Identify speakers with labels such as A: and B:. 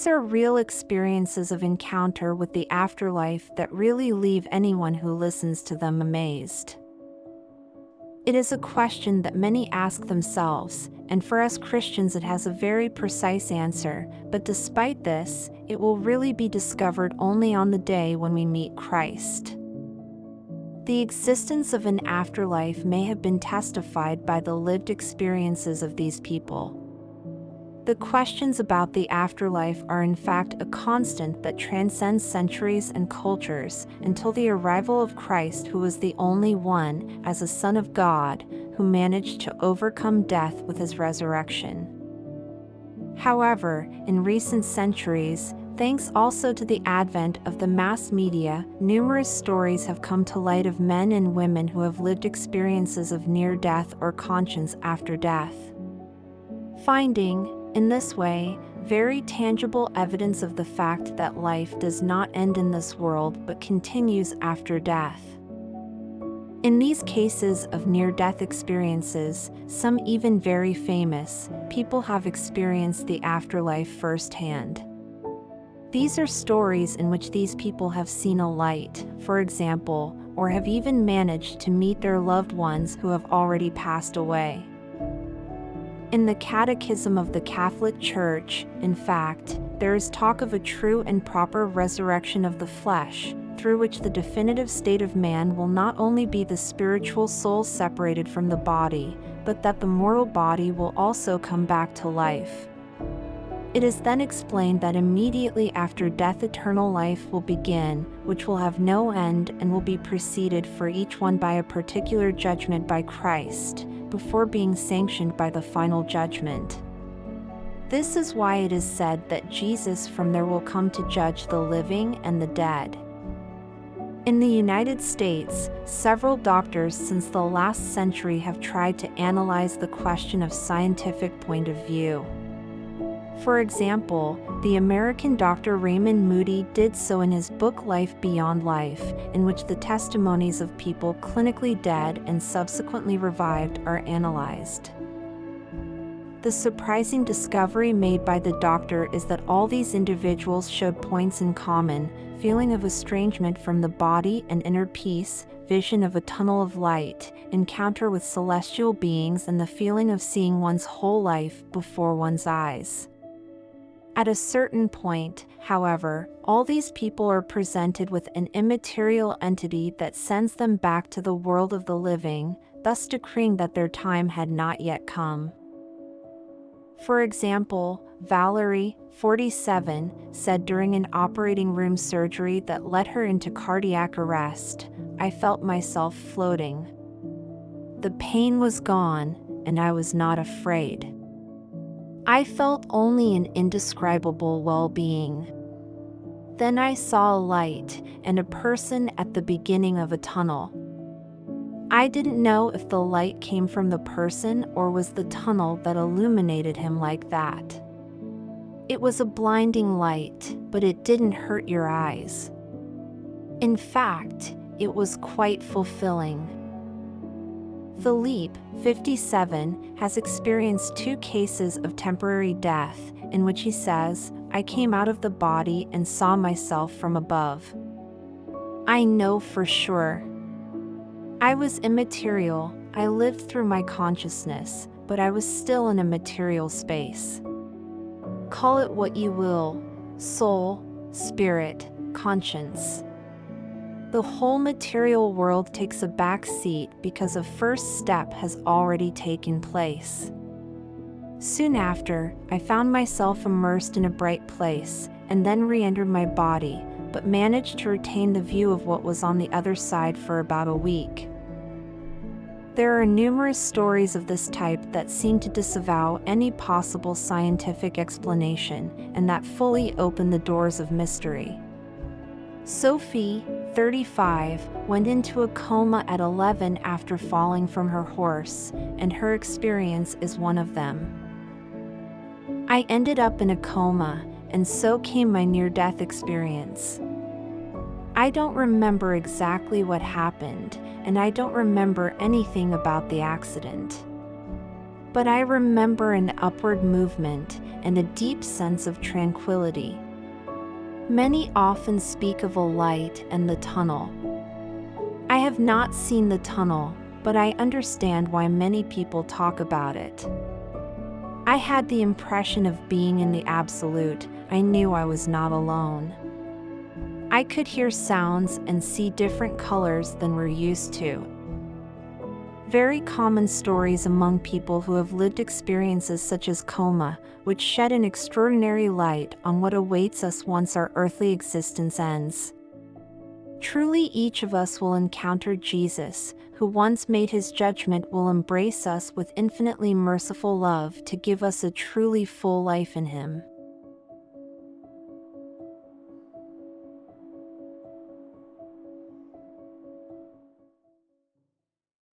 A: These are real experiences of encounter with the afterlife that really leave anyone who listens to them amazed. It is a question that many ask themselves, and for us Christians it has a very precise answer, but despite this, it will really be discovered only on the day when we meet Christ. The existence of an afterlife may have been testified by the lived experiences of these people. The questions about the afterlife are in fact a constant that transcends centuries and cultures until the arrival of Christ, who was the only one, as a Son of God, who managed to overcome death with his resurrection. However, in recent centuries, thanks also to the advent of the mass media, numerous stories have come to light of men and women who have lived experiences of near death or conscience after death. Finding, in this way, very tangible evidence of the fact that life does not end in this world but continues after death. In these cases of near-death experiences, some even very famous, people have experienced the afterlife firsthand. These are stories in which these people have seen a light, for example, or have even managed to meet their loved ones who have already passed away. In the Catechism of the Catholic Church, in fact, there is talk of a true and proper resurrection of the flesh, through which the definitive state of man will not only be the spiritual soul separated from the body, but that the mortal body will also come back to life. It is then explained that immediately after death eternal life will begin, which will have no end and will be preceded for each one by a particular judgment by Christ, before being sanctioned by the final judgment. This is why it is said that Jesus from there will come to judge the living and the dead. In the United States, several doctors since the last century have tried to analyze the question of scientific point of view. For example, the American Dr. Raymond Moody did so in his book Life Beyond Life, in which the testimonies of people clinically dead and subsequently revived are analyzed. The surprising discovery made by the doctor is that all these individuals showed points in common: feeling of estrangement from the body and inner peace, vision of a tunnel of light, encounter with celestial beings, and the feeling of seeing one's whole life before one's eyes. At a certain point, however, all these people are presented with an immaterial entity that sends them back to the world of the living, thus decreeing that their time had not yet come. For example, Valerie, 47, said during an operating room surgery that led her into cardiac arrest, "I felt myself floating. The pain was gone, and I was not afraid. I felt only an indescribable well-being. Then I saw a light and a person at the beginning of a tunnel. I didn't know if the light came from the person or was the tunnel that illuminated him like that. It was a blinding light, but it didn't hurt your eyes. In fact, it was quite fulfilling." Philippe, 57, has experienced 2 cases of temporary death, in which he says, "I came out of the body and saw myself from above. I know for sure. I was immaterial, I lived through my consciousness, but I was still in a material space. Call it what you will, soul, spirit, conscience. The whole material world takes a back seat because a first step has already taken place. Soon after, I found myself immersed in a bright place, and then re-entered my body, but managed to retain the view of what was on the other side for about a week." There are numerous stories of this type that seem to disavow any possible scientific explanation, and that fully open the doors of mystery. Sophie, 35, went into a coma at 11 after falling from her horse, and her experience is one of them. "I ended up in a coma, and so came my near-death experience. I don't remember exactly what happened, and I don't remember anything about the accident. But I remember an upward movement, and a deep sense of tranquility. Many often speak of a light and the tunnel. I have not seen the tunnel, but I understand why many people talk about it. I had the impression of being in the absolute. I knew I was not alone. I could hear sounds and see different colors than we're used to. Very common stories among people who have lived experiences such as coma, which shed an extraordinary light on what awaits us once our earthly existence ends. Truly, each of us will encounter Jesus, who once made his judgment, will embrace us with infinitely merciful love to give us a truly full life in him.